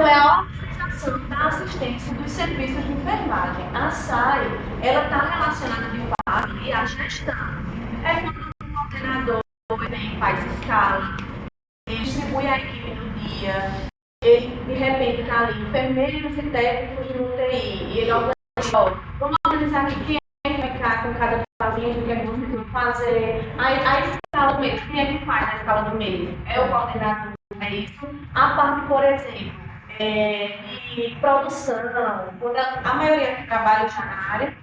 Então, é a organização da assistência dos serviços de enfermagem. A SAI, ela está relacionada de fato à gestão. É quando o coordenador vem, faz escala, ele distribui a equipe no dia, ele de repente está ali, enfermeiros e técnicos de UTI, e ele organiza, vamos organizar aqui quem é que vai ficar com cada paciente, o que é que vocês vão fazer. A escala do mês, quem é que faz a escala do mês? É o coordenador, é isso. A parte, por exemplo, de produção, quando a maioria que trabalha já na área,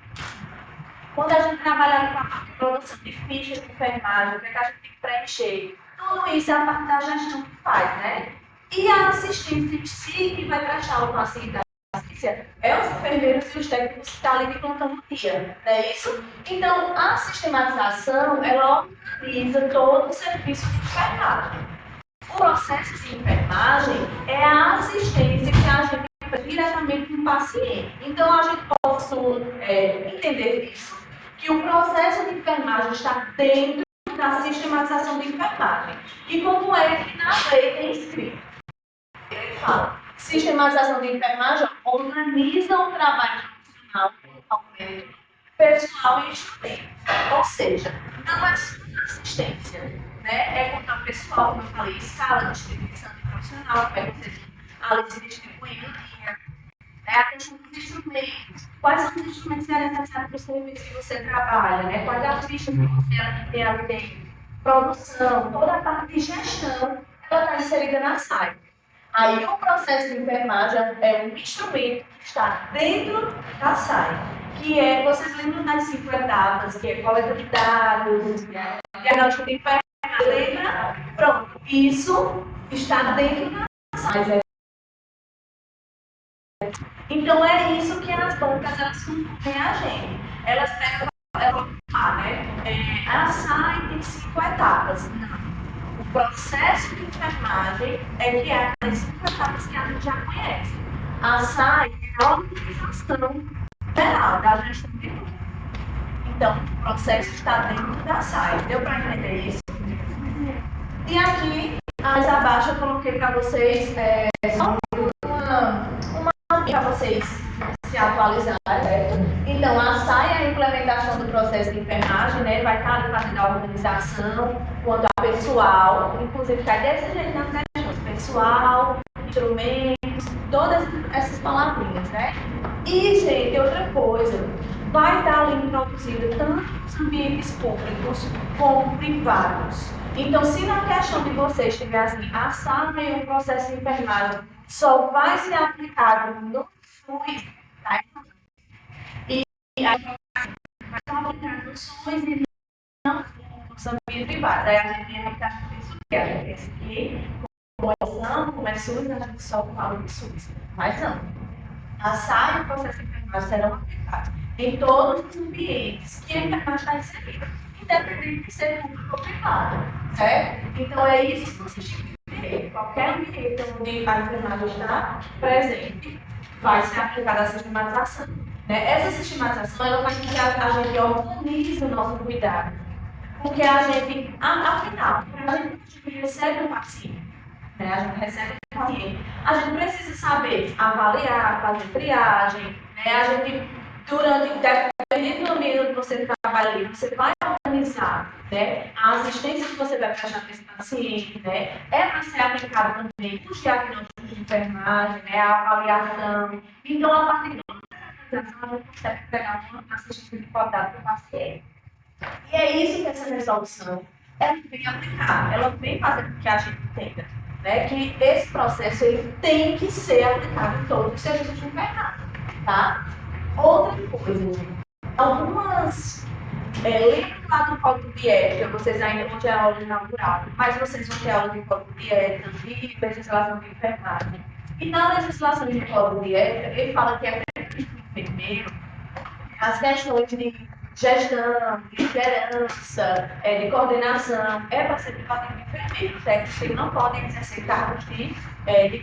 quando a gente trabalha com a parte de produção de fichas de enfermagem, o que, é que a gente tem que preencher? Tudo isso é a parte da gestão que faz, né? E a assistência em si, que vai prestar o paciente da assistência, é os enfermeiros e os técnicos que estão ali de plantão no dia, não é isso? Então, a sistematização, ela organiza todo o serviço de enfermagem. O processo de enfermagem é a assistência que a gente faz diretamente no paciente. Então, a gente pode entender isso, que o processo de enfermagem está dentro da sistematização de enfermagem. E como é que na lei tem escrito? Ele fala, sistematização de enfermagem organiza o trabalho profissional, pessoal e instrumento. Ou seja, não é só assistência, né? É contar o pessoal, como eu falei, escala, distribuição de profissional, como é que vocês ali se distribuem no dia. A questão dos instrumentos. Quais são os instrumentos que é necessário para o serviço que você trabalha, né? Quais as fichas que você tem ali dentro? Produção, toda a parte de gestão, ela está inserida na SAI. Aí o processo de enfermagem é um instrumento que está dentro da SAI, que é, vocês lembram das 5 etapas, que é coleta de dados, diagnóstico de enfermagem, lembra? Pronto, isso está dentro da SAI. Então é isso que as bancas elas compõem a gente. Elas pegam, a SAI tem 5 etapas. Não. O processo de enfermagem é que é as 5 etapas que a gente já conhece. A SAI é a organização geral da gestão de tudo. Então, o processo está dentro da SAI. Deu para entender isso? E aqui, mais abaixo, eu coloquei para vocês só uma para vocês se atualizarem, certo? Então, a SAI é a implementação do processo de enfermagem, né? Vai estar ali fazendo a organização quanto a pessoal, inclusive está desse jeito nas questões, pessoal, instrumentos, todas essas palavrinhas, né? E, gente, outra coisa, vai estar ali introduzido tanto nos ambientes públicos como privados. Então, se na questão de vocês tiver assim, a SAI e o processo de enfermagem só vai ser aplicado no SUS, tá? E aí vai ser aplicado no SUS e não no ambiente privado. Aí a gente tem que estar com isso aqui. A gente pensa que, como é SAM, como é SUS, a gente só fala de SUS. Mas não. A SAI e o processo de enfermagem serão aplicados em todos os ambientes que a enfermagem está inserida, independente de ser público ou privado, certo? Então é isso que vocês têm que entender. Qualquer ambiente onde a enfermagem está presente, vai ser aplicada a sistematização. Né? Essa sistematização ela vai que a gente organiza o nosso cuidado. Porque a gente, afinal, a gente recebe um paciente, né? A gente recebe um paciente, a gente precisa saber avaliar, fazer triagem, né? A gente, dependendo do ambiente onde você trabalha, você vai organizar, né? A assistência que você vai prestar para esse paciente, né? É para ser aplicado também os diagnósticos de enfermagem, né? A avaliação. Então, a partir de a gente consegue pegar uma assistência de qualidade para o paciente. E é isso que essa resolução ela vem aplicar, ela vem fazer com que a gente entenda, né, que esse processo ele tem que ser aplicado em todos os serviços de enfermagem, tá? Outra coisa, gente, algumas lembram lá do código de ética, vocês ainda vão ter aula inaugural, mas vocês vão ter aula de código de ética, de legislação de enfermagem. E na legislação de código de ética, ele fala que é primeiro as questões de gestão, de liderança, de coordenação, é para ser privado de enfermeiro, certo? Vocês não podem exercer cargos de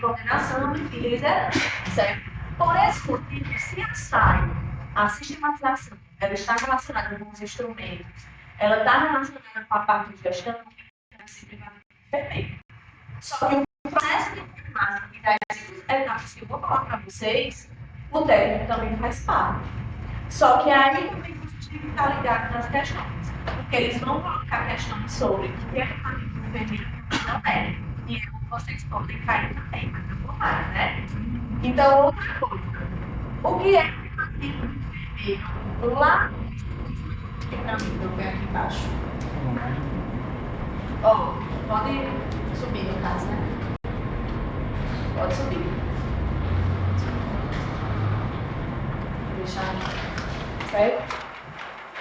coordenação e de liderança, certo? Por esse motivo, se a SAI, a sistematização, ela está relacionada com os instrumentos, ela está relacionada com a parte de gestão, é para ser privado de enfermeiro. Só que o processo de enfermagem e das etapas que eu vou falar para vocês, o técnico também faz parte. Só que aí também vocês têm que estar ligados nas questões, porque eles vão colocar questões sobre o que é equipamento enfermeiro não é. E vocês podem cair também, mas eu vou mais, né? Então, outra coisa. O que é equipamento enfermeiro? Lá, eu pego aqui embaixo. Ó, pode subir no caso, né? Pode subir. Vou deixar aqui. Certo?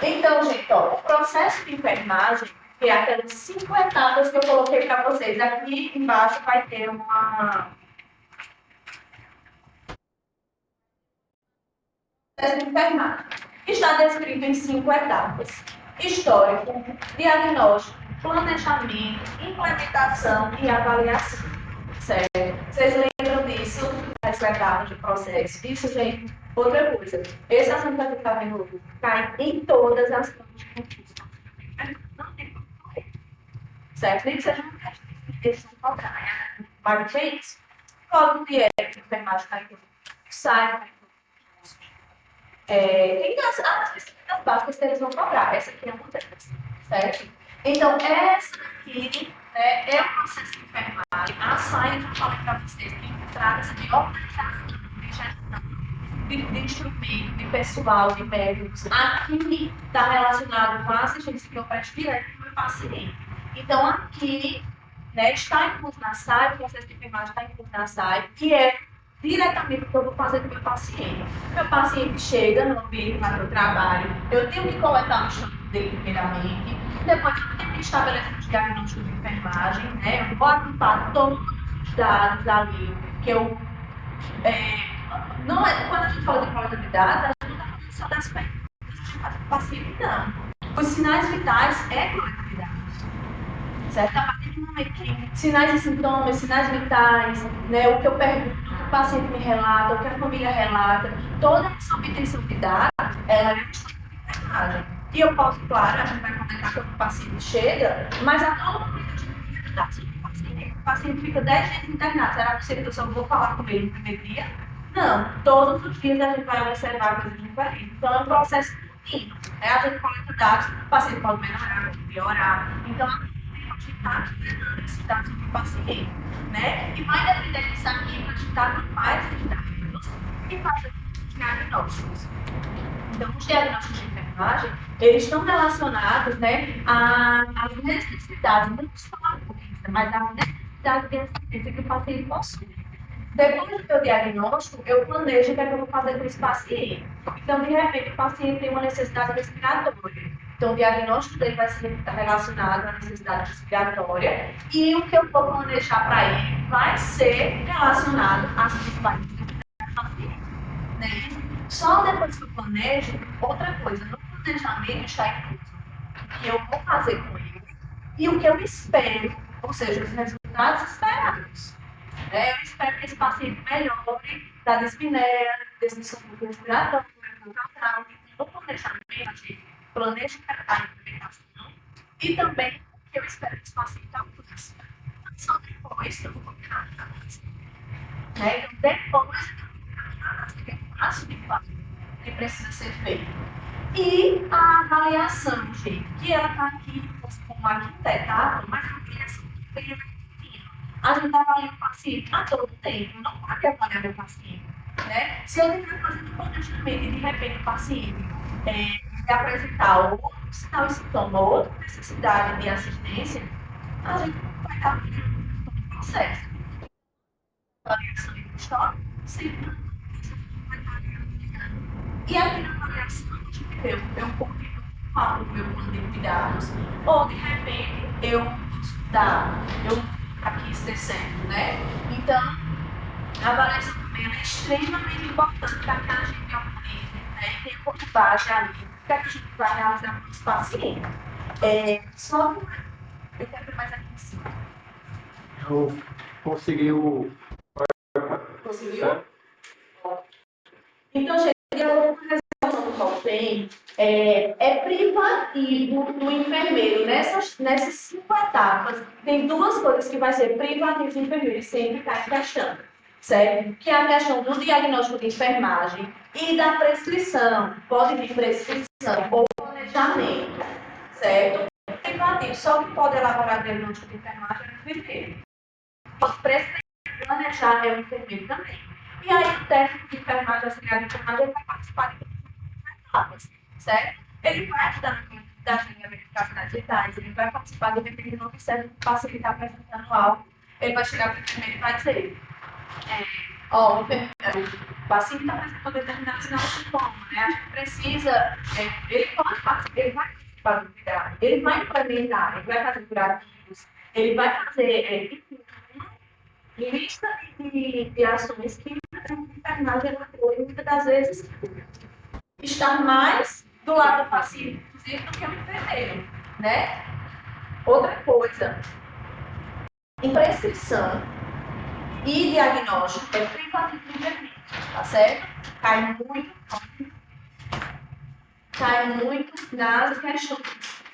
Então, gente, ó, o processo de enfermagem, que é aquelas 5 etapas que eu coloquei para vocês. Aqui embaixo vai ter uma. Processo de enfermagem. Está descrito em 5 etapas: histórico, diagnóstico, planejamento, implementação e avaliação. Certo? Vocês lembram disso? Essa etapa de processo? Isso, gente. Outra coisa. Esse assunto que está vendo cai em todas as provas de concurso. Não tem como correr. Certo? Nem que seja um teste de eles não cobrar. Mas o que é isso? Código de ética, enfermagem está em tudo. Sai, tem as disciplinas básicas que eles vão cobrar. Essa aqui é uma delas. Certo? Então, essa aqui, né, é o processo de enfermagem. A SAI, eu já falei para vocês, que trata-se de organização, de gestão, de instrumento, de pessoal, de médicos. Aqui está relacionado com a assistência que eu presto direto para o meu paciente. Então, aqui, né, está incluso na SAI, o processo de enfermagem está incluso na SAI, que é diretamente o que eu vou fazer com o meu paciente. Meu paciente chega no ambiente lá do trabalho, eu tenho que coletar o histórico dele primeiramente, depois eu tenho que estabelecer os diagnósticos de enfermagem, né? Eu vou agrupar todos os dados ali, que eu... não é, quando a gente fala de coleta de dados, a gente não está falando só das perguntas que a gente faz para o paciente, não. Os sinais vitais é coleta de dados. Certo? A partir do momento que sinais e sintomas, sinais vitais, né, o que eu pergunto, o que o paciente me relata, o que a família relata, toda essa obtenção de dados, ela é uma enfermagem. E eu posso, claro, a gente vai comentar quando o paciente chega, mas a todo momento a gente tem que dar o paciente fica 10 dias internado. Será que eu só vou falar com ele no primeiro dia? Não. Todos os dias a gente vai observar coisas diferentes. Então é um processo contínuo. Né? A gente coleta dados, o paciente pode melhorar, pode piorar. Então, está esses dados do paciente, né? E vai depender disso aqui para a gente dar mais dados e fazer os diagnósticos. Então, os diagnósticos de enfermagem, eles estão relacionados, né, às necessidades, não só a doença, mas às necessidades de assistência que o paciente possui. Depois do meu diagnóstico, eu planejo o que é que eu vou fazer com esse paciente. Então, de repente, o paciente tem uma necessidade respiratória. Então, o diagnóstico dele vai ser relacionado à necessidade respiratória e o que eu vou planejar para ele vai ser relacionado às principais necessidades do paciente. Né? Só depois que eu planejo, outra coisa, no planejamento está incluso o que eu vou fazer com ele e o que eu espero, ou seja, os resultados esperados. Eu espero que esse paciente melhore da dispneia, desse distúrbio respiratório, do catarro, do planejamento, a gente planeja a implementação e também o que eu espero que esse paciente alcance. Só depois eu vou colocar a análise. Então, depois que tem um passo de fato que precisa ser feito. E a avaliação, gente, que ela está aqui como a quinta etapa, mas a avaliação também é a gente avalia o paciente a todo tempo, não pode avaliar meu paciente. Né? Se eu estiver fazendo um planejamento e de repente o paciente me apresentar outro sinal e sintoma, outra necessidade de assistência, a gente vai estar avaliando todo o processo. Avaliação de história, sempre vai estar avaliando. E aqui na avaliação, a gente vê, eu continuo com o meu plano de cuidados, ou de repente eu aqui ser certo, né? Então, a avaliação também é extremamente importante para que a gente organize, né? E tenha como base ali para que a gente vai realizar com os pacientes. Só eu quero ver mais aqui em cima. Eu conseguiu. Conseguiu? Então, gente, eu vou fazer a resolução do também é privativo do enfermeiro. Nessas 5 etapas, tem 2 coisas que vai ser privativo do enfermeiro, sempre está encaixando, certo? Que é a questão do diagnóstico de enfermagem e da prescrição. Pode vir prescrição ou planejamento, certo? Privativo, só que pode elaborar diagnóstico de enfermagem é o enfermeiro. Pode prescrever e planejar é o enfermeiro também. E aí o técnico de enfermagem, auxiliar de enfermagem, ele vai participar de todas as etapas, certo? Ele vai ajudar na verificação das vitais, ele vai participar de repente que não observa o paciente está apresentando algo, ele vai chegar para o enfermeiro e vai dizer, o enfermeiro, o paciente está apresentando determinado sinal de sintoma, né? A gente precisa, ele pode participar, ele vai participar do cuidado, ele vai implementar, ele vai fazer curativos, ele vai fazer, lista de ações que a enfermagem muitas das vezes está mais do lado do paciente, inclusive, do que o enfermeiro, né? Outra coisa, em prescrição e diagnóstico é privativo do enfermeiro, tá certo? Cai muito nas questões.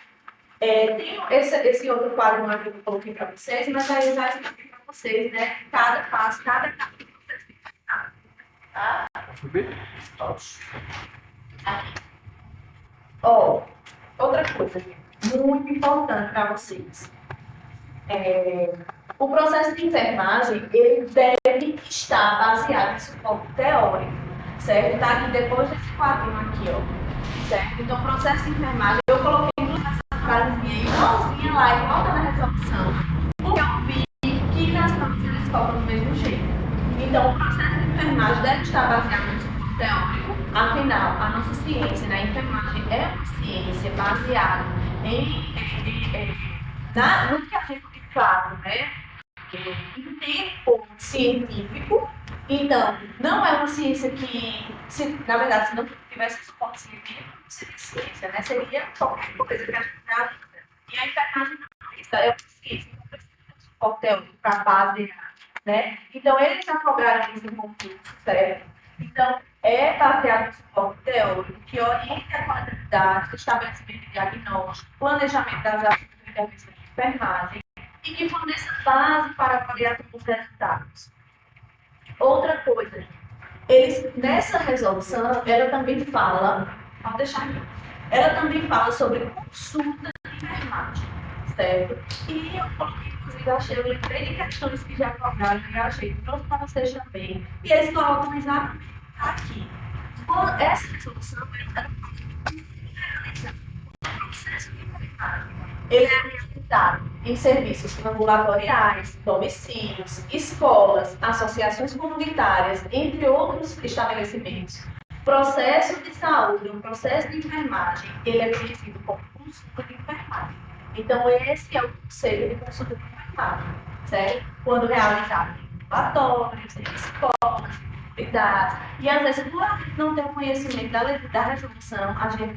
Tem esse outro quadro que eu coloquei para vocês, mas aí eu já expliquei para vocês, né? Cada passo, cada etapa do processo de enfermagem. Tá? Aqui. Outra coisa muito importante para vocês. O processo de enfermagem, ele deve estar baseado em suporte teórico, certo? Tá aqui depois desse quadrinho aqui, ó. Certo? Então, o processo de enfermagem, eu coloquei duas frasezinhas igualzinha lá, igual tá na resolução, porque eu vi que nas provas eles cobram do mesmo jeito. Então, o processo de enfermagem deve estar baseado no suporte teórico. Afinal, a nossa ciência na enfermagem é uma ciência baseada no que a gente de fato, né? Em tempo científico. Então, não é uma ciência que, na verdade, se não tivesse suporte científico, não seria ciência, né? Seria qualquer coisa que a gente dá vida. E a enfermagem não é isso, é uma ciência, então precisa ter suporte teórico para basear, né? Então, eles já cobraram isso em concurso, certo? Então, é baseado no suporte teórico que orienta a qualidade, estabelecimento de diagnóstico, planejamento das ações de intervenção de enfermagem e que forneça base para a avaliação dos resultados. Outra coisa, nessa resolução, ela também fala, vamos deixar aqui, ela também fala sobre consulta de enfermagem, certo? E eu coloquei, inclusive, eu lembrei de questões que já cobraram e eu achei que trouxe para vocês também. E eles colocam exatamente aqui. Essa resolução, ela fala o processo de enfermagem. Ele é realizado em serviços ambulatoriais, domicílios, escolas, associações comunitárias, entre outros estabelecimentos. Processo de saúde, o processo de enfermagem, ele é conhecido como consulta de enfermagem. Então, esse é o conceito de consulta de enfermagem, certo? Quando realizado em ambulatórios, em escolas, em comunidades. E, às vezes, por a gente não ter o conhecimento da resolução, a gente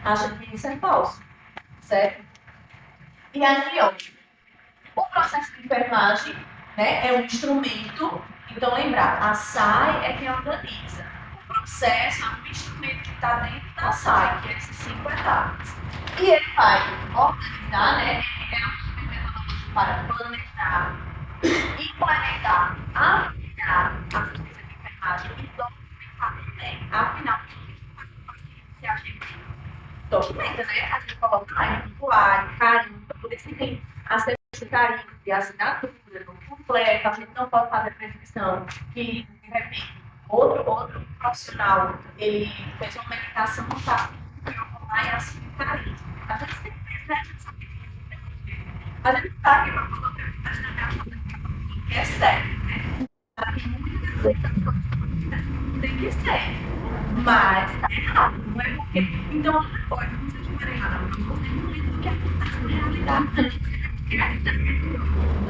acha que isso é falso, certo? E aí, ó, o processo de enfermagem, né, é um instrumento. Então, lembrar, a SAI é quem organiza. O processo é um instrumento que está dentro da SAI, que é essas 5 etapas. E ele vai organizar, né, é um instrumento metodológico para planejar, implementar, aplicar a assistência de enfermagem e documentar também. Afinal, se a gente documenta, né, a gente coloca lá em pontuário, carinho, para poder seguir a certidão de carinho de assinatura não completa, a gente não pode fazer prescrição que, de repente, outro profissional, ele fez uma medicação, não está lá e assina o carinho. A gente tem que ter essa a gente está aqui para colocar que é sério, né? Aqui muitas vezes tem que ser, mas está errado, não é porque. Então, outra coisa, você estiver errado, você não lembra do que acontece na realidade,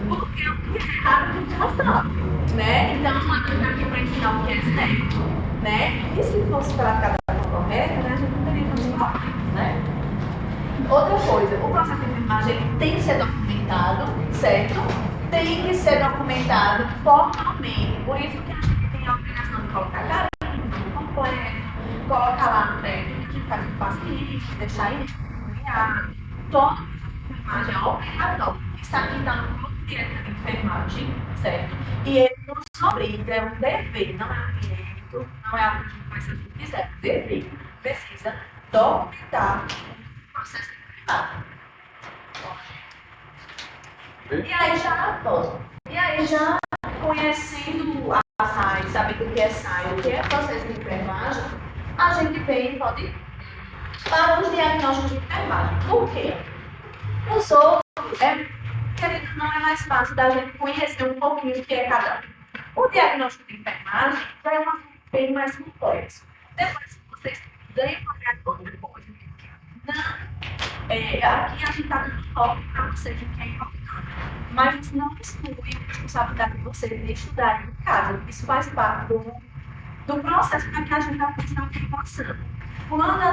porque o que é errado a gente já sabe, né? Então, uma coisa aqui para ensinar o que é certo, né? E se fosse praticado da forma correta, né, a gente não teria tantos problemas, né? Outra coisa, o processo de enfermagem ele tem que ser documentado, certo? Tem que ser documentado formalmente. Por isso que a gente tem a obrigação de colocar carimbo completo, colocar lá no técnico casa do paciente, deixar ele acompanhado. Toda a enfermagem é obrigatória. Isso aqui está no grupo de direito de enfermagem, certo? E ele nos obriga, é um dever, não é um direito, não é algo que você quiser, é um dever. Precisa documentar o processo de enfermagem. E aí já conhecendo a SAI, sabendo o que é SAI, o que é processo de enfermagem, a gente vem e pode para os diagnósticos de enfermagem. Por quê? Os outros, querido, não é mais fácil da gente conhecer um pouquinho o que é cada um. O diagnóstico de enfermagem já é uma bem mais complexo. Depois, se vocês puderem olhar outra coisa, aqui a gente está dando foco para vocês o que é importante. Mas isso não exclui a responsabilidade de vocês de estudar em casa. Isso faz parte do processo para que a gente alcance a aprovação. Quando a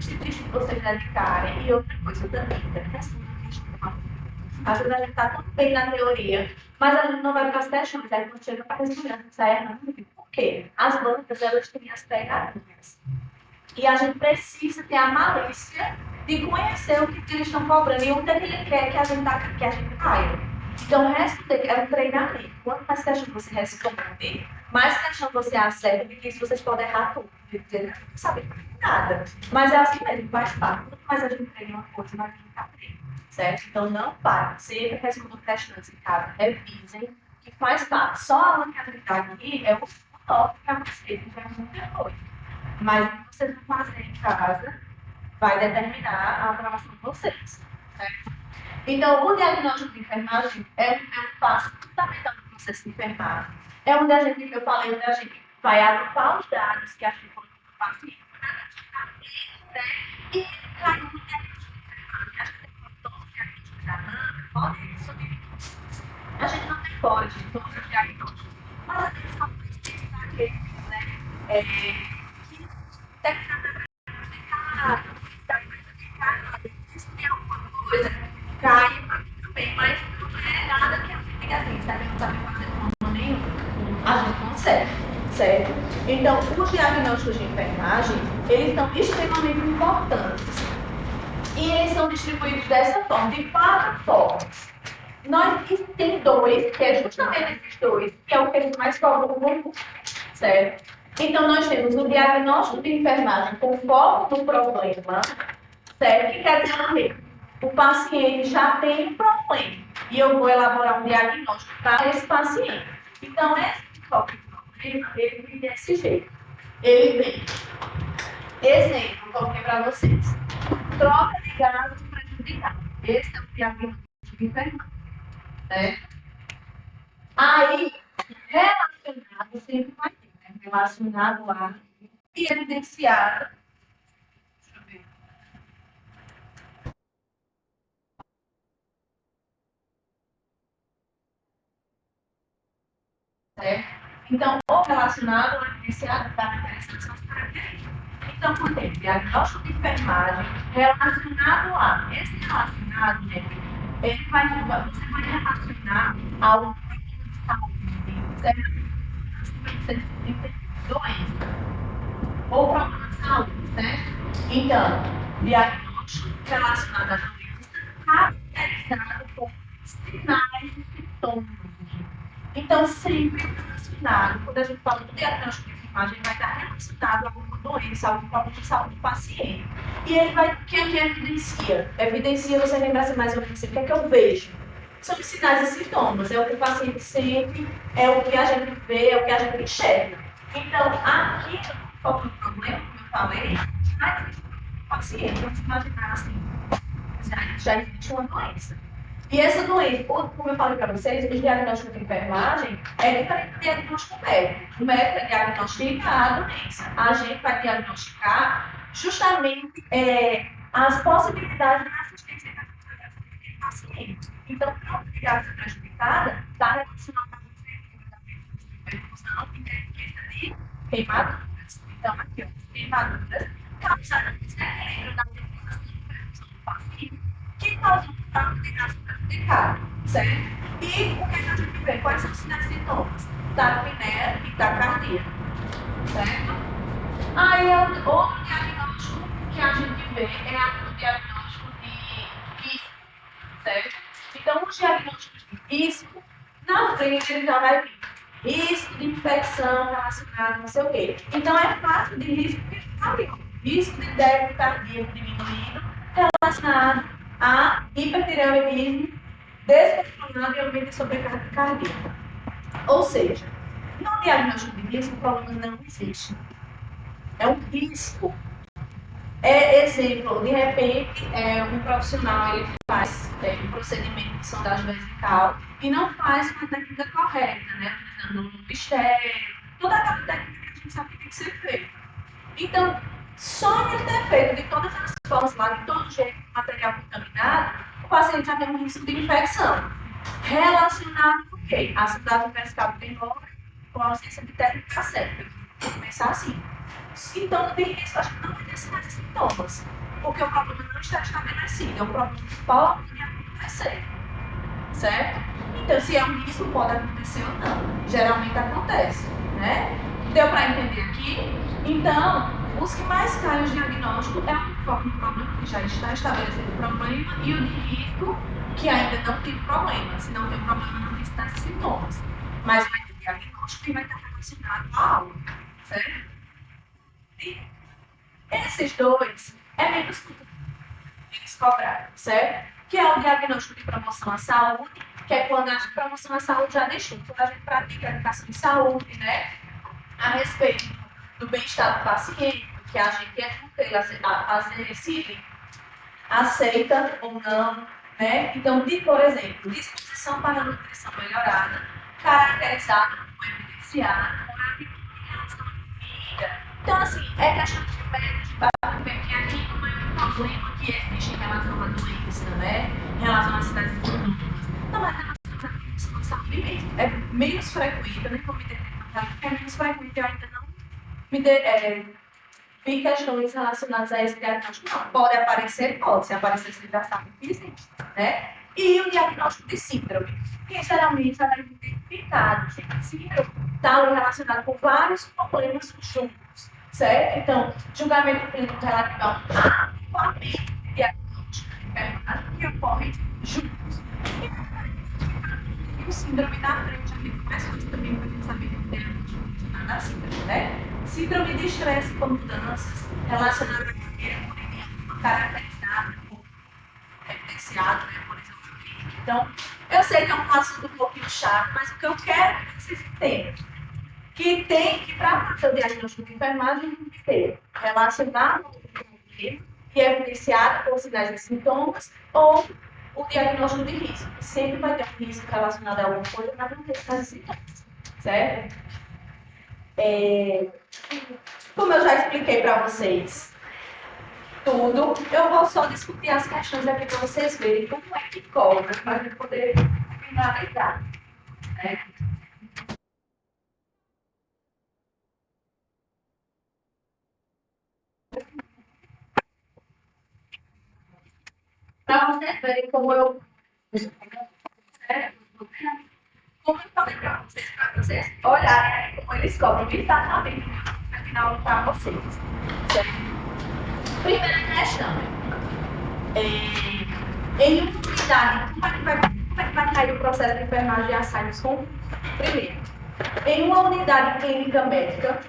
gente deixa vocês dedicarem, e outra coisa também, às vezes a gente está tudo bem na teoria, mas a gente não vai para as questões. Aí quando chega para responder, a gente sai errando. Por quê? As bancas, elas têm as pegadinhas. E a gente precisa ter a malícia de conhecer o que eles estão cobrando e onde é que ele quer que a gente caia. Então, responder é um treinamento. Quanto mais questão você responde, mais questão você acerta, porque isso vocês podem errar tudo. Dizer, não sabe nada. Mas é assim mesmo, faz parte. Quanto mais a gente treina uma coisa, mais a gente aprende. Certo? Então, não pare. Sempre respondam questões em casa. Revisem, que faz parte. Só a aula que a gente está aqui é o top para vocês, que já é muita coisa. Mas o que vocês vão fazer em casa vai determinar a aprovação de vocês. Certo? Então, o diagnóstico de enfermagem é um passo fundamental do processo de enfermagem. É onde a gente, que eu falei, onde a gente vai agrupar os dados que a gente colocou no paciente, né? E cai no diagnóstico de enfermagem. A gente tem todos os diagnósticos da ANA, podem subir. A gente não tem código de todos os diagnósticos, mas a gente só precisa daqueles, né? Que tecnicamente está prejudicado, se tem alguma coisa, cai também, mas não é nada que a gente fica assim, sabe? Não sabe fazer de forma nenhuma. A gente consegue, certo? Então, os diagnósticos de enfermagem, eles são extremamente importantes. E eles são distribuídos dessa forma, de 4 formas. Nós tem 2, que é justamente esses 2, que é o que a gente mais cobra no concurso, certo? Então, nós temos o diagnóstico de enfermagem com foco no problema, certo? Que quer dizer o quê? O paciente já tem um problema e eu vou elaborar um diagnóstico para esse paciente. Então, esse foco no problema, ele vem desse jeito. Ele vem. Exemplo, coloquei para vocês. Troca de gases prejudicado. Esse é o diagnóstico de enfermagem, certo? Aí, relacionado, sempre vai ter, né? Relacionado a e evidenciado. Deixa eu ver. Certo? Então, ou relacionado ou evidenciado está interessante são as características. Então, por exemplo, diagnóstico de enfermagem relacionado a. Esse relacionado, gente, você vai relacionar ao problema de saúde, certo? Doença ou problema de saúde, certo? Então, diagnóstico relacionado à doença caracterizado por sinais e sintomas. Então, sempre relacionado, quando a gente fala do diagnóstico de enfermagem, ele vai estar relacionado a alguma doença, a algum problema de saúde do paciente. E ele vai, o que é que evidencia? Evidencia, você lembra assim, mais ou menos, o que é que eu vejo? São os sinais e sintomas, é o que o paciente sente, é o que a gente vê, é o que a gente enxerga. Então, aqui, no foco do problema, como eu falei, já existe um paciente, vamos imaginar assim, já existe uma doença. E essa doença, como eu falei para vocês, o diagnóstico de enfermagem é diferente do diagnóstico médico. O médico é diagnosticar a doença. A gente vai diagnosticar justamente as possibilidades de assistência do paciente. Então, a ligação prejudicada está relacionada à perfusão e evidência de queimaduras. Então, aqui, ó, queimaduras causadas por desequilíbrio da perfusão do paciente, que causam uma ligação prejudicada, certo? E o que a gente vê? Quais são os sinais e sintomas? Taquipneia e taquicardia, certo? Aí, outro diagnóstico que a gente vê é o diagnóstico de risco, certo? Então, os diagnósticos de risco, na frente ele já vai vir risco de infecção relacionada não sei o quê. Então, é fácil de risco que está ali. Risco de débito cardíaco diminuído relacionado a hipertireoidismo descontrolado e aumento de sobrecarga cardíaca. Ou seja, no diagnóstico de risco, o problema não existe. É um risco. Exemplo, de repente, um profissional ele faz um procedimento de sondagem vesical e não faz uma técnica correta, né? Utilizando um mistério, toda aquela técnica que a gente sabe que tem que ser feita. Então, só em ter feito de todas as formas lá, de todo jeito, material contaminado, o paciente já tem um risco de infecção. Relacionado com o quê? A sondagem vesical demora com a ausência de técnica certa. Vamos pensar assim. Então, no início, a gente não vai ter sinais e sintomas, porque o problema não está estabelecido, é um problema que pode acontecer, certo? Então, se é um risco, pode acontecer ou não. Geralmente acontece, né? Deu para entender aqui? Então, os que mais caem os diagnósticos é o que foca no problema, que já está estabelecido o problema, e o de risco, que ainda não tem problema. Se não tem problema, não tem sinais e sintomas. Mas vai ter diagnóstico e vai estar relacionado a algo, certo? Esses dois é menos eles cobraram, certo? Que é o diagnóstico de promoção à saúde, que é quando a promoção à saúde já deixou, quando a gente pratica a educação de saúde, né? A respeito do bem-estar do paciente, que a gente é a fazer se ele aceita ou não, né? Então, por exemplo, disposição para a nutrição melhorada, caracterizada como evidenciada, por atitude em relação à comida. Então, assim, é questão de método de bater que aqui não é um problema que existe em relação à doença, né? Em relação às cidades autónomas. Não, mas em relação à disposição de mesmo. É menos frequente, eu nem vou me deter porque é menos frequente, eu ainda não vi questões relacionadas a esse diagnóstico. Não, pode aparecer, pode. Se aparecer, você já sabe que existe, né? E o diagnóstico de síndrome, que geralmente já deve ser identificado, gente. Síndrome está relacionado com vários problemas juntos, certo? Então, julgamento clínico relativo ao adequamento de diagnóstico de enfermidade que ocorrem juntos. E o síndrome da frente, a gente começa também para a gente saber que o diagnóstico da síndrome, né? Síndrome de estresse com mudanças relacionadas à carreira cotidiana, caracterizada por evidenciado, né, por exemplo. Então, eu sei que é um assunto um pouquinho chato, mas o que eu quero é que vocês entendam. Que tem que, para fazer o diagnóstico de enfermagem, tem que ter relacionado com o que é evidenciado por sinais e sintomas, ou o diagnóstico de risco. Sempre vai ter um risco relacionado a alguma coisa, mas não tem sinais e sintomas. Certo? Como eu já expliquei para vocês tudo, eu vou só discutir as questões aqui para vocês verem como é que cobra, para a gente poder finalizar. Né? Para vocês verem como eu. Como eu falei para vocês olharem como eles cobram exatamente no final para vocês. Certo? Primeira questão. Em uma unidade, como é que vai cair o processo de enfermagem de Alzheimer com? Primeiro, em uma unidade clínica médica,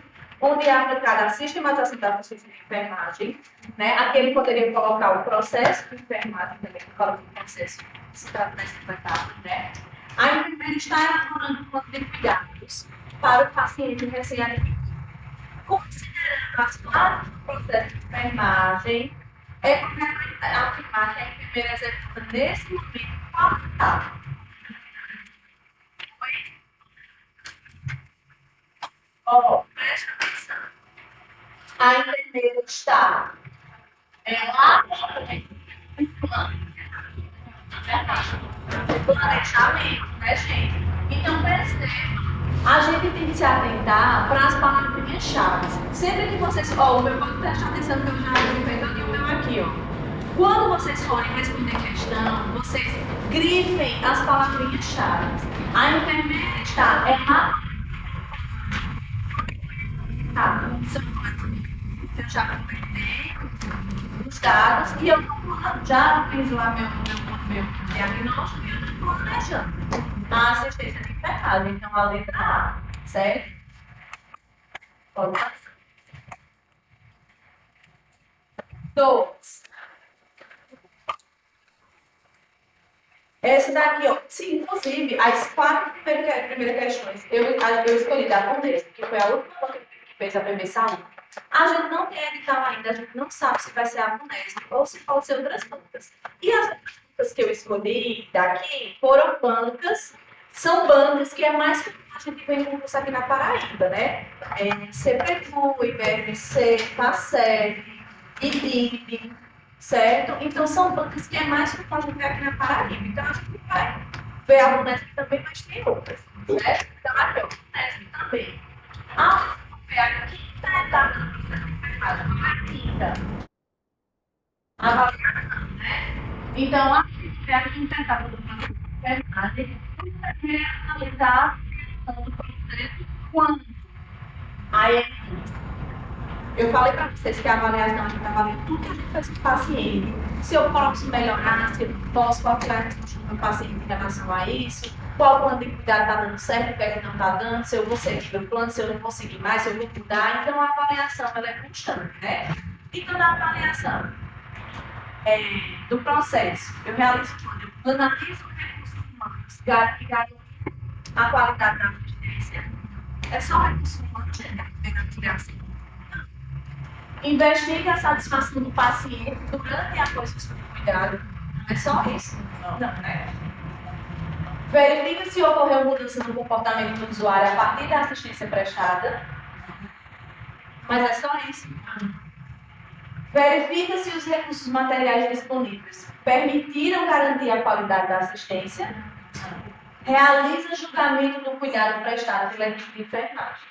onde é aplicada a sistematização da consciência de enfermagem, né? Aqui ele poderia colocar o processo de enfermagem, também coloca o processo de se trata dessa etapa, né? A enfermeira está elaborando um plano de cuidados para o paciente recém-admitido. Considerando as fases do processo de enfermagem, é correto afirmar que a enfermeira executa nesse momento qual etapa? Preste atenção. A enfermeira está planejamento, né, gente? Então, perceba, a gente tem que se atentar para as palavrinhas-chave. Sempre que vocês. Ó, o meu pode prestar atenção que eu já grifei todo o meu aqui, ó. Quando vocês forem responder questão, vocês grifem as palavrinhas-chave. A enfermeira está tá, eu já comentei. dados e eu já fiz lá meu diagnóstico e eu estou planejando a assistência de enfermagem. Então, a letra A, certo? Pode passar. 2. Essa daqui, ó. Sim, inclusive, as 4 primeiras questões eu escolhi da Condessa, que foi a última que fez a PB Saúde. A gente não tem edital ainda, a gente não sabe se vai ser a Condessa ou se pode ser outras bancas. E as bancas que eu escolhi daqui foram bancas, são bancas que é mais que a gente vem com curso aqui na Paraíba, né? CPFU, IBMC, FACEP, IDIP, certo? Então, são bancas que é mais que a gente vê aqui na Paraíba. Então, a gente vai ver a Unesp também, mas tem outras, certo? Então, aqui, ó, Unesp também. A Unesp é a quinta etapa do processo de enfermagem. Qual é a quinta? A avaliação, né? Então, a gente é a quinta etapa do processo de enfermagem. Você vai analisar a questão do processo quando a evidência. Eu falei para vocês que a avaliação está valendo tudo que a gente faz com o paciente. Se eu posso melhorar, se eu posso alterar a resposta do meu paciente em relação a isso, qual plano de cuidado está dando certo, o que é que não está dando, se eu vou seguir o plano, se eu não vou seguir mais, se eu vou mudar. Então, a avaliação ela é constante, né? Então, na avaliação do processo, eu realizo tudo. Eu analiso os recursos humanos, garanto a qualidade da assistência. É só recursos humanos, né? Investiga a satisfação do paciente durante e após o estudo de cuidado. Não é só isso? Não, né? Verifica se ocorreu mudança no comportamento do usuário a partir da assistência prestada. Mas é só isso? Verifica se os recursos materiais disponíveis permitiram garantir a qualidade da assistência. Realiza julgamento do cuidado prestado pela equipe de enfermagem.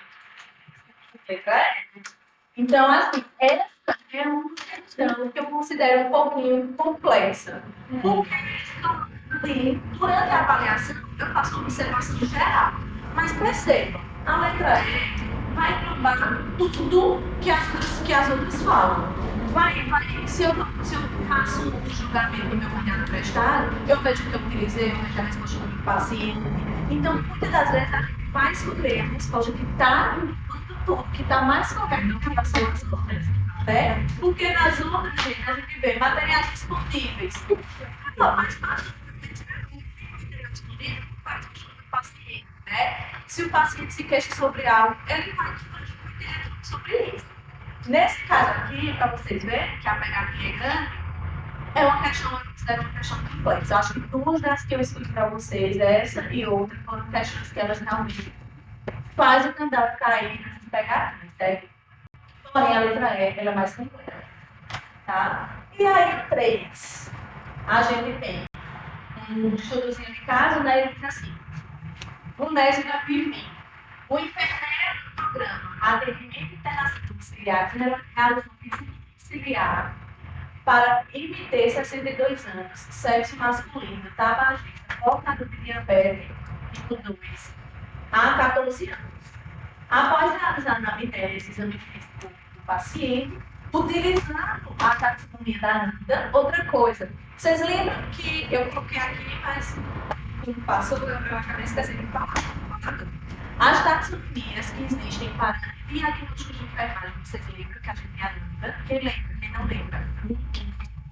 Então, assim, essa é uma questão que eu considero um pouquinho complexa. Porque durante a avaliação, eu faço uma observação geral. Mas percebam, a letra E vai englobar tudo que as outras falam. Se eu faço um julgamento do meu cuidado prestado, eu vejo o que eu utilizei, eu vejo a resposta do paciente. Então, muitas das vezes, a gente vai escolher a resposta que está tudo que está mais correto do que as outras, né? Porque nas outras, gente, a gente vê materiais disponíveis. Não, mas material disponível faz o paciente, né? Se o paciente se queixa sobre algo, ele vai discutir sobre isso. Nesse caso aqui, para vocês verem que a pegadinha é grande, é uma questão, eu considero uma questão complexa. Eu acho que duas das que eu escolhi para vocês, essa e outra, foram questões que elas realmente fazem o candidato cair nessas pegadinhas, certo? Porém, a letra E ela é mais completa. Tá? E aí, o 3. A gente tem um estudozinho de caso, né? Ele diz assim: o NES da PIB. O enfermeiro do programa Atendimento Internacional Auxiliar realizou um visita auxiliar para IMT 62 anos, sexo masculino, tabagista, portador de diabetes tipo 2, há 14 anos. Após realizar na matéria esse exame físico do paciente, utilizando a taxonomia da ANDA, outra coisa. Vocês lembram que eu coloquei aqui, mas não passou, eu acabei esquecendo de falar. As taxonomias que existem para diagnóstico de enfermagem, vocês lembram que a gente tem a NANDA? Quem lembra? Quem não lembra?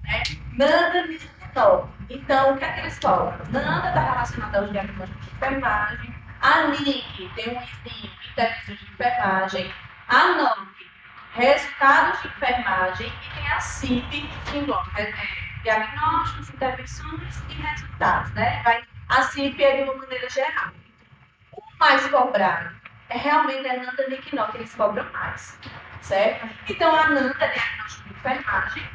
Né? NANDA de nome. Então, o que é que eles colocam? NANDA está relacionada aos diagnósticos de enfermagem. A NIC tem um izinho, intervenções de enfermagem. A NOC, resultados de enfermagem. E tem a CIP, que engloba diagnósticos, intervenções e resultados. Né? A CIP é de uma maneira geral. O mais cobrado é realmente a NANDA e a NOC, eles cobram mais. Certo? Então, a NANDA é diagnóstico de enfermagem.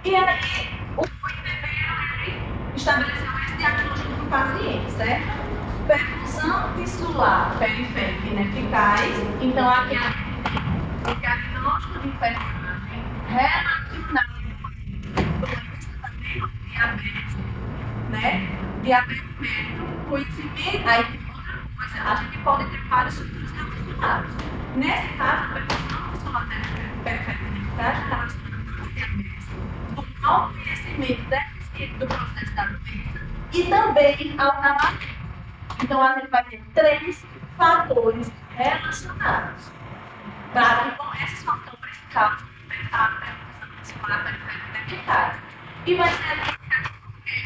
E aí, o IPV estabeleceu esse diagnóstico para o paciente, certo? Perfusão tissular periférica ineficaz. Então, aqui é o diagnóstico de enfermagem relacionado com doença também, diabetes, né? Diabetes mellitus, conhecimento. Aí tem outra coisa, a gente pode ter vários estudos relacionados. Nesse caso, a perfusão tissular periférica ineficaz está relacionada com diabetes ao conhecimento deficiente do processo da doença e também ao trabalho. Então, a gente vai ter 3 fatores relacionados para que com esses fatores causam a percussão muscular periférica eficaz. E vai ser identificado por quê?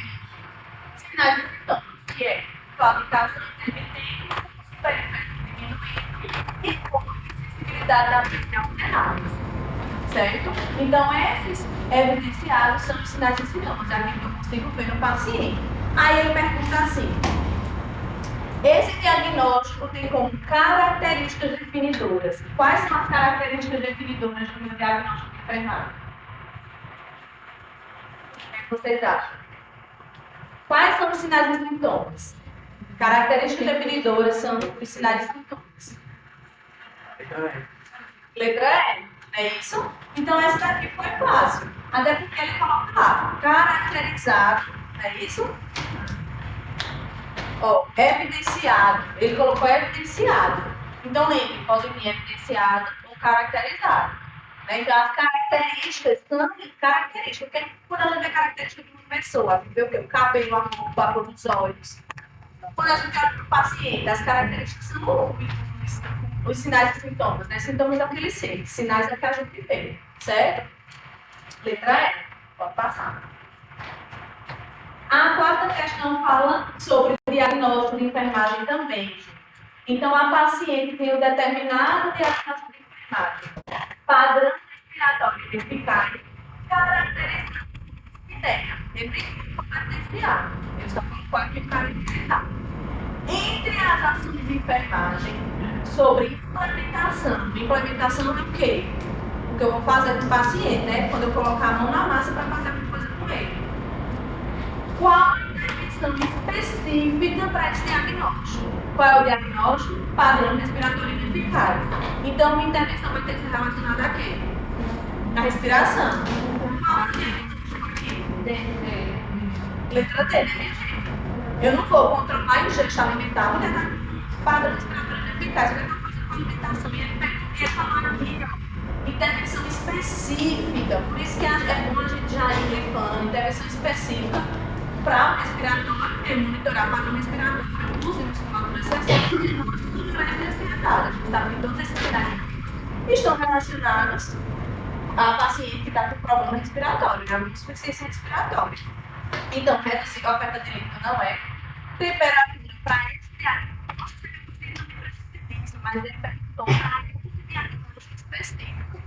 Sinais e sintomas, que é claudicação intermitente, pulso periférico diminuído e com sensibilidade da pele alterada. Certo? Então, esses evidenciados são os sinais e sintomas, aqui que eu consigo ver no paciente. Aí ele pergunta assim: esse diagnóstico tem como características definidoras. Quais são as características definidoras do meu diagnóstico de enfermagem? O que vocês acham? Quais são os sinais e sintomas? Características definidoras são os sinais e sintomas. Letra E. É isso? Então, essa daqui foi fácil. Até porque ele coloca lá, caracterizado. É isso? Ó, evidenciado. Ele colocou evidenciado. Então, lembre, pode vir evidenciado ou caracterizado. Né? Então, as características são características. Porque quando a gente vê características de uma pessoa, a gente vê o quê? O cabelo, a cor dos olhos. Quando a gente olha para o paciente, as características são os sinais e sintomas, né? Sintomas é o que ele sente, sinais é o que a gente vê, certo? Letra E, pode passar. A quarta questão fala sobre o diagnóstico de enfermagem também. Então, a paciente tem o determinado diagnóstico de enfermagem, padrão respiratório eficaz, caracterizado por ideia. Ele nem caracterizado, ele só colocou aqui caracterizado. Entre as ações de enfermagem, sobre implementação. Implementação é o quê? O que eu vou fazer com o paciente, né? Quando eu colocar a mão na massa para fazer alguma coisa com ele. Qual a intervenção específica para esse diagnóstico? Qual é o diagnóstico? Padrão respiratório ineficaz. Então, minha intervenção vai ter que ser relacionada a quê? A respiração. Qual é o diagnóstico aqui? Letra D, né, minha gente? Eu não vou controlar o gesto alimentar, mulher tá com padrão respiratório ineficaz. Eu quero fazer com a alimentação e ele falar aqui, ó. Intervenção específica. Por isso que é bom a gente já ir grifando. Intervenção específica para o respiratório, monitorar o padrão respiratório, uso musculatura excessiva e não respiratória. A gente sabe que todos esses sinais estão relacionados a paciente que está com problema respiratório, né? Insuficiência respiratória. Então, reduzir a oferta de líquido não é. Temperatura para esse diagnóstico precisa, mas ele perguntou para esse diagnóstico específico.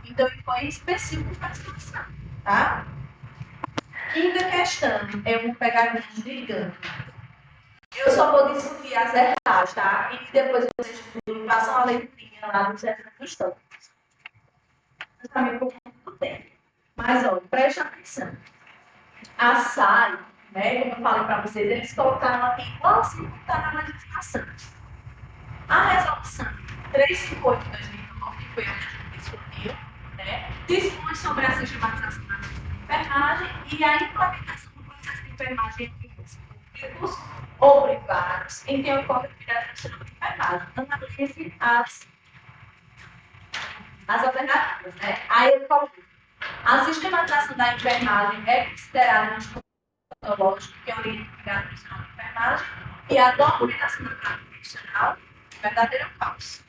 Então, ele foi específico para a situação, tá? Quinta questão é um pegadinho gigante. Eu só vou discutir as erradas, tá? E depois vocês façam a leiturinha lá dos exercícios todos. Justamente por conta do tempo. Mas, olha, preste atenção. A SAI, né, como eu falei para vocês, eles colocaram aqui igualzinho que está na legislação. A resolução 358 de 2009, que foi a que a gente discutiu, né, dispõe sobre a sistematização da enfermagem e a implementação do processo de enfermagem em órgãos públicos ou privados em que ocorre atividade nacional de enfermagem. Analise as alternativas, né? Aí eu coloquei. A sistematização da enfermagem é considerada um metodológico que orienta a atividade nacional de enfermagem e a documentação da prática profissional, verdadeiro ou falso?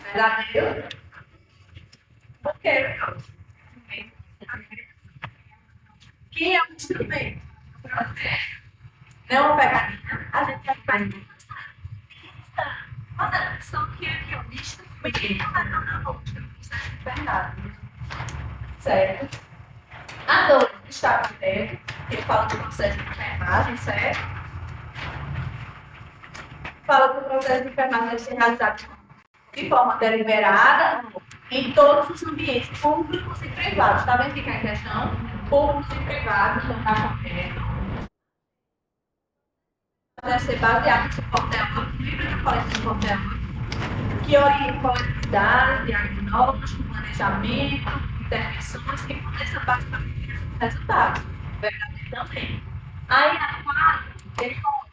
Verdadeiro? Por quê? Que é um instrumento. Não é uma pegadinha. A gente vai ficar em olha, só que aqui, ó, instrumento não é na lógica, é verdade. Certo? A 2 está primeiro, que fala do processo de enfermagem, certo? Fala que o processo de enfermagem deve ser realizado de forma deliberada em todos os ambientes públicos e privados. Está vendo o que é a questão? Públicos e privados, então está correto. Deve ser baseado no suporte teórico, livre do colégio de suporte teórico, que orienta coletividade, diagnóstico, planejamento, intervenções que forneça base para o resultado. Verdade também. Aí a 4, ele coloca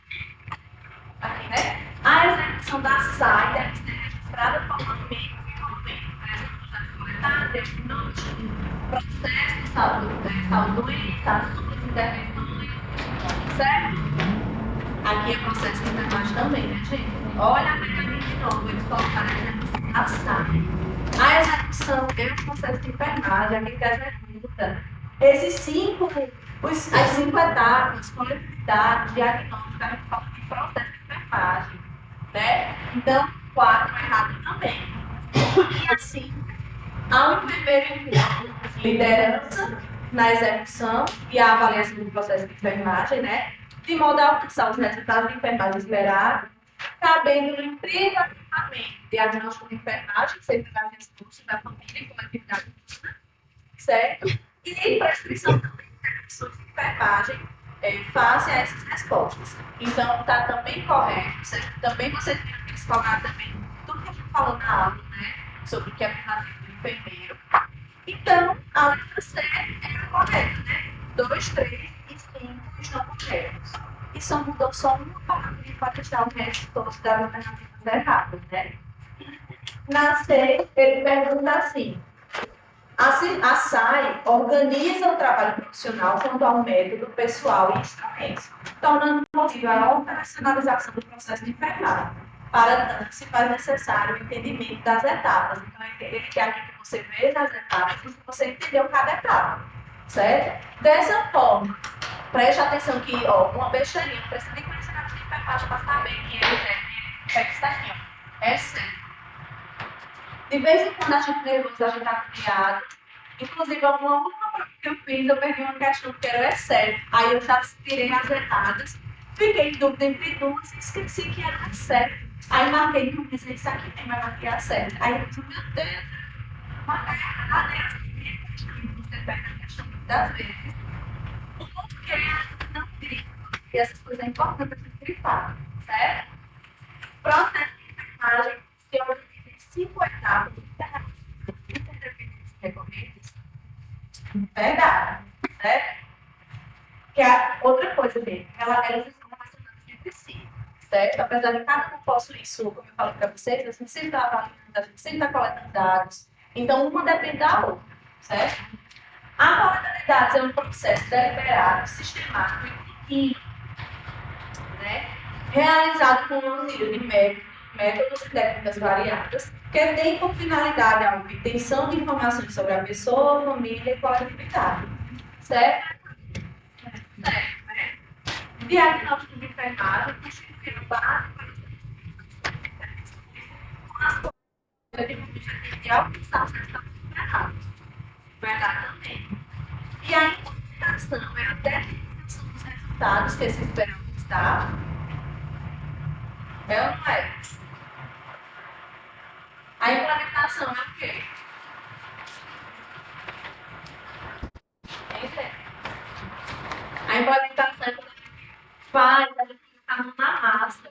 aqui, né? A execução da SAI deve ser registrada formalmente e por exemplo, da tratar, diagnóstico, processo de saúde-doença, as suas intervenções, certo? Aqui é processo de enfermagem também, né, gente? Olha a pegadinha de novo, eles colocaram a execução. A execução é um processo de enfermagem, aqui que a gente usa. As 5 etapas, coletividade, diagnóstico, a gente fala de processo de enfermagem, né? Então, 4 é errado também. E assim, ao enfermeiro liderança na execução e a avaliação do processo de enfermagem, né? De modo a alcançar os resultados de enfermagem esperados, cabendo-lhe privativamente diagnóstico de enfermagem, sempre na resposta da família e coletividade humana, certo? E prescrição também de intervenções de enfermagem face a essas respostas. Então, está também correto, certo? Também vocês viram que eles falaram também tudo que a gente falou na aula, né? Sobre o que é privativo do enfermeiro. Então, a letra C é a correta, né? 2, 3 e 5 estão corretos. E só mudou só uma palavra para deixar o resto todos das alternativas erradas, né? Na C, ele pergunta assim: a SAI organiza o trabalho profissional quanto ao método, pessoal e instrumentos, tornando possível a operacionalização do processo de enfermagem. Para tanto, se faz necessário o entendimento das etapas. Então, ele quer aqui que você veja as etapas e que você entendeu cada etapa, certo? Dessa forma, preste atenção que, ó, uma besteirinha, não precisa nem conhecer nada de enfermagem para saber que é isso aqui, ó. É certo. De vez em quando a gente nervoso, a gente está criado. Inclusive, alguma última prova que eu fiz, eu perdi uma questão que era o excesso. Aí eu já tirei as erradas, fiquei em dúvida entre duas e esqueci que era o excesso. Aí marquei que eu pensei, isso aqui tem, vai marcar a certo. Aí eu disse, meu Deus, marquei errada, é assim, você pega a questão muitas vezes. Porque não grifa. E essas coisas é importante a gente grifar, certo? Processo de enfermagem se organiza em 5 etapas interdependentes e recorrentes. Verdade, certo? Que é outra coisa dele, elas estão relacionadas entre si, certo? Apesar de cada um possuir isso, como eu falei para vocês, a gente sempre está avaliando, a gente sempre está coletando dados. Então, uma depende da outra, certo? A coleta de dados é um processo deliberado, sistemático e contínuo, né? Realizado com o auxílio de métodos e técnicas variadas, que tem como finalidade a obtenção de informações sobre a pessoa, família e coletividade. Certo? Certo, né? Diagnóstico de enfermagem constitui o básico de alcançar os resultados esperados. Verdade também. E a implementação é a determinação dos resultados que se esperam estar. É ou não é? A implementação é o quê? A implementação é quando a gente faz, a gente coloca a mão na massa.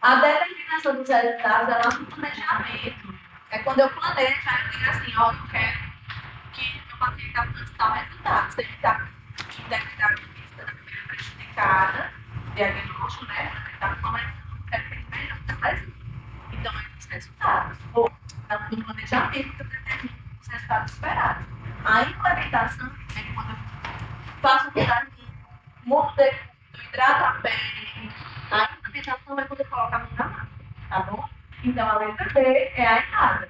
A determinação dos resultados é lá no planejamento. É quando eu planejo, aí eu digo assim, ó, eu quero que meu paciente alcance tal resultado. Se ele está com integridade física da primeira prejudicada, diagnóstico, né? Ele está começando, eu quero que ele melhore, mas então é os resultados. Ou no planejamento que eu determino os resultados esperados. A implementação é quando eu faço um desafio, mudo o hidrato a pele. A implementação é quando eu coloco a mão na massa, tá bom? Então a letra B é a errada.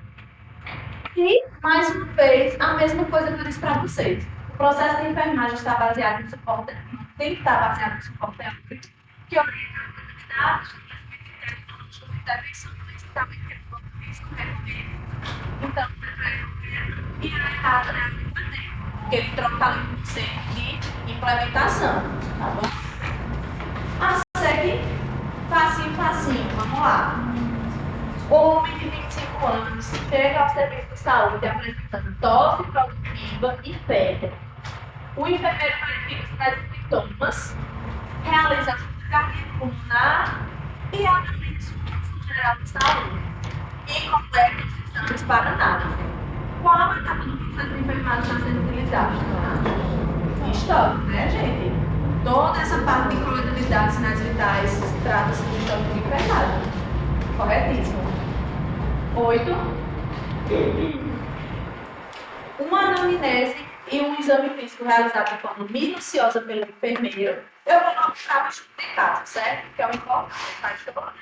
E, mais uma vez, a mesma coisa que eu disse para vocês. O processo de enfermagem está baseado no suporte, tem que estar baseado no suporte teórico, que orienta a atividades de intervenções, também que é português com recorrente. Então, e a errada é a letra D, porque ele troca ali o conceito de implementação, tá bom? A segue facinho, facinho, vamos lá. Homem de 25 anos chega ao serviço de saúde apresentando tosse produtiva e febre. O enfermeiro verifica os sintomas, realiza a cardiaca pulmonar e analisa o fluxo geral de saúde e completa os exames para análise. Qual etapa do processo de enfermagem está sendo utilizada? Histórico, né, gente? Toda essa parte de coleta de dados sinais vitais trata-se de histórico de enfermagem. Corretíssimo. 8. uma anamnese e um exame físico realizado de forma minuciosa pelo enfermeiro. Eu vou mostrar o estudo de caso, certo? Que é o importante, tá?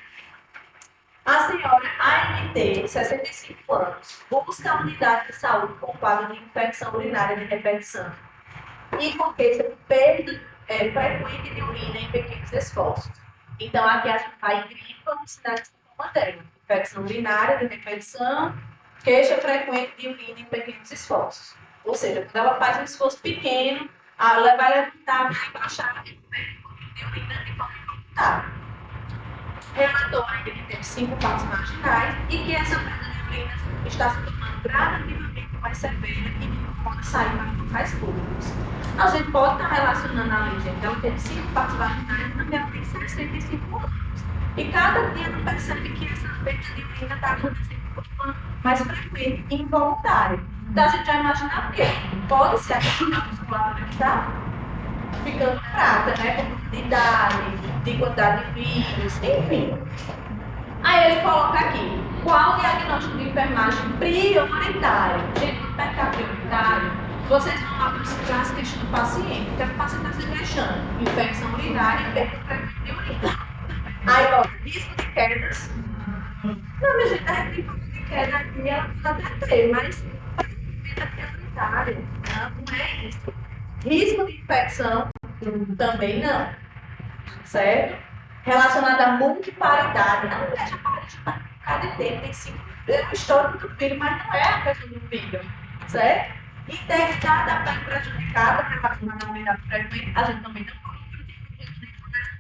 A senhora AMT, 65 anos, busca a unidade de saúde com quadro de infecção urinária de repetição e com queixa de perda frequente de urina em pequenos esforços. Então, aqui a gente vai em grifa no sinal de sintoma dela. Infecção urinária de repetição, queixa frequente de urina em pequenos esforços. Ou seja, quando ela faz um esforço pequeno, ela vai levantar, vai baixar de urina de forma involuntária. Relatório que ele teve 5 partes marginais e que essa perda de urina está se tornando gradativamente mais severa e não pode sair para locais públicos. A gente pode estar relacionando a lei, gente. Ela teve 5 partes marginais e também ela tem 65 anos. E cada dia não percebe que essa perda de urina está acontecendo de forma mais frequente e involuntária. Então a gente já imagina o quê? Pode ser a musculatura que está ficando fraca, né? Por de idade, de quantidade de vírus, enfim. Aí ele coloca aqui, qual o diagnóstico de enfermagem prioritário? Gente, não pegar prioritário, vocês vão lá buscar as queixas do paciente, que o paciente está se queixando, infecção urinária e perda frequente de urina. Aí bota risco de quedas. Não, minha gente, a risco de queda aqui ela pode até ter, mas é prioritária, não é isso. Risco de infecção também não, certo? Relacionado à multiparidade. A mulher já pode cada tempo, tem 5 o histórico do filho, mas não é a questão do filho, certo? Integridade da pele prejudicada relacionada à umidade frequente, a gente também não coloca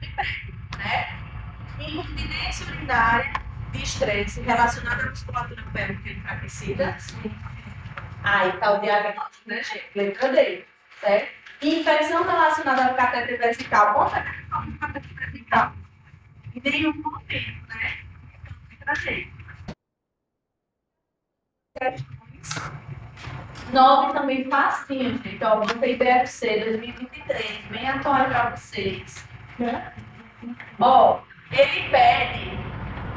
de pele, né? Incontinência urinária de estresse relacionada à musculatura pélvica enfraquecida. Aí está o diagnóstico, né, gente? Letra D, certo? Infecção relacionada ao catéter vesical. Qual é o catéter vesical? Em nenhum momento, né? Letra G. Questões 9 também facinho, gente. Ó, botei BFC 2023, bem atual para vocês. Ó, ele pede,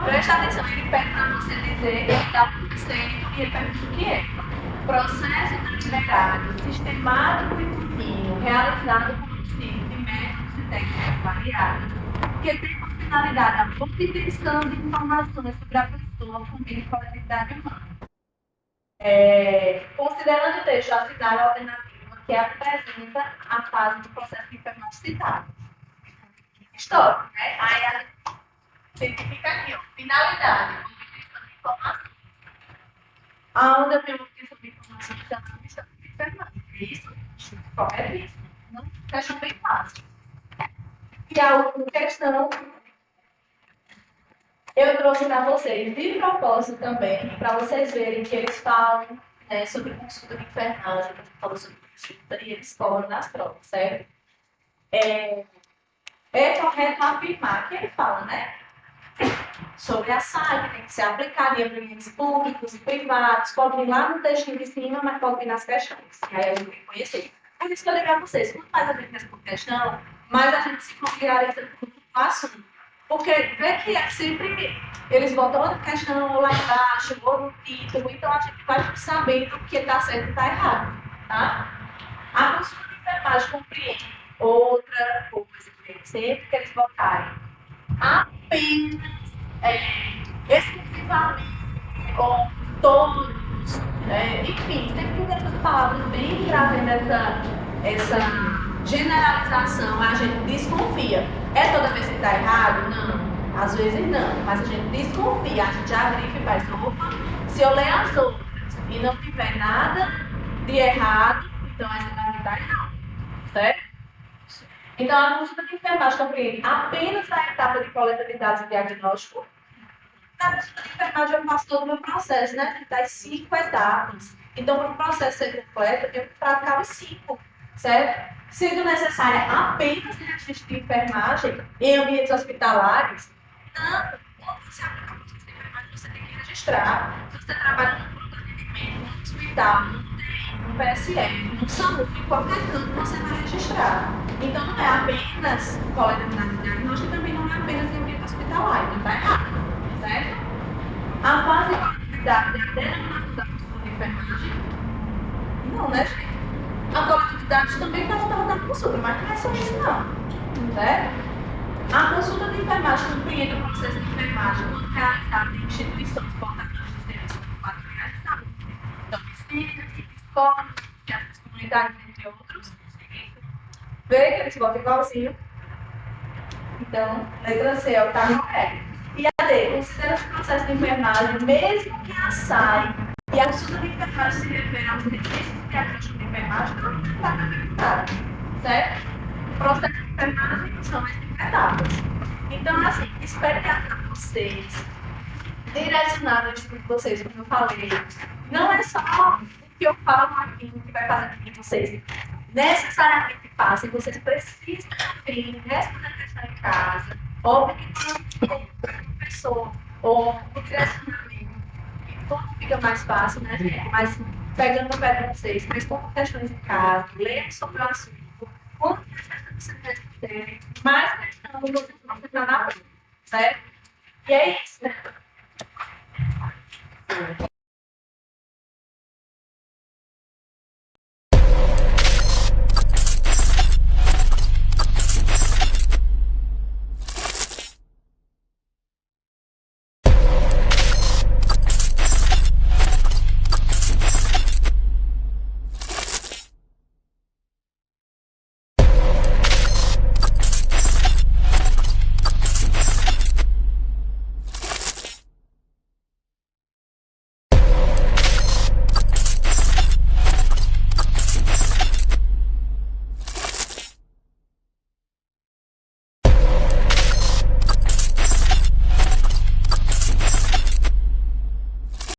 presta atenção, ele pede para você dizer que dá um conceito e ele pergunta o que é. Processo deliberado, sistemático e contínuo, realizado por auxílio de métodos e técnicas variadas, que tem por finalidade a obtenção de informações sobre a pessoa, família e coletividade humana. Considerando o texto assinado a alternativa que apresenta a fase do processo de enfermagem citado. História, né? Aí a gente fica aqui, ó. Finalidade, obtenção de informações. Aonde eu tenho obtenção de informações que chama de enfermagem. Isso, corretíssimo. Não fecha bem fácil. E a última questão eu trouxe para vocês de propósito também, para vocês verem que eles falam, né, sobre consulta de enfermagem, a gente falou sobre consulta e eles cobram nas provas, certo? É correto afirmar que ele fala, né? Sobre a SAI, que tem que ser aplicada em ambientes públicos e privados, pode vir lá no textinho de cima, mas pode vir nas questões. E aí a gente tem que conhecer. É isso que eu lembro para vocês. Quanto mais a gente responde questão, mais a gente se familiariza com o assunto. Porque vê que é sempre eles botam outra questão lá embaixo, ou no título, então a gente vai sabendo o que está certo e está errado. Tá? A consulta de enfermagem compreende outra coisa que sempre que eles botarem apenas, exclusivamente, ou todos, enfim, sempre que essas palavras bem trazendo essa generalização, a gente desconfia. É toda vez que está errado? Não. Às vezes não, mas a gente desconfia, a gente já grifa e faz, opa, se eu ler as outras e não tiver nada de errado, então essa vai estar errado, certo? Então, a consulta de enfermagem compreende apenas a etapa de coleta de dados e diagnóstico. Na consulta de enfermagem, eu faço todo o meu processo, né? Das 5 etapas. Então, para o processo ser completo, eu tenho que praticar os 5, certo? Sendo necessária apenas registro de enfermagem em ambientes hospitalares, não. Quando você aplica a consulta de enfermagem, você tem que registrar. Se você trabalha no pronto atendimento, no hospital, no UTI, no PSF, no SAMU, em qualquer canto, você vai registrar. Então, não é apenas coleta de dados diagnósticos, também não é apenas em ambiente hospitalar, então está errado, certo? A fase de coleta de dados é a denominação da consulta de enfermagem. Não, né, gente? A coletividade também faz parte da consulta, mas não é só isso, não. Certo? A consulta de enfermagem compreende o processo de enfermagem quando realizado em instituições portadoras de serviços ambulatoriais de saúde. Então, piscinas, escolas, teatros comunitários, entre outros. Vê que eles botam igualzinho. Então, letra C é o que está correto. E a D, considera o processo de enfermagem, mesmo que a SAI e a consulta de enfermagem se refere aos serviços de diagnóstico de enfermagem, não está acreditado. Certo? O processo de enfermagem são as etapas. Então, assim, espero que a vocês direcionar o estudo de vocês, como eu falei. Não é só o que eu falo aqui que vai fazer com que vocês necessariamente passem, vocês precisam também responder a questão em casa, ou porque tem um professor, ou o direcionamento, que tudo fica mais fácil, né, gente? Mas pegando o pé de vocês, respondam questões em casa, leiam sobre o assunto, quanto mais questões vocês responderem, mais questão vocês vão ficar na frente, certo? E é isso.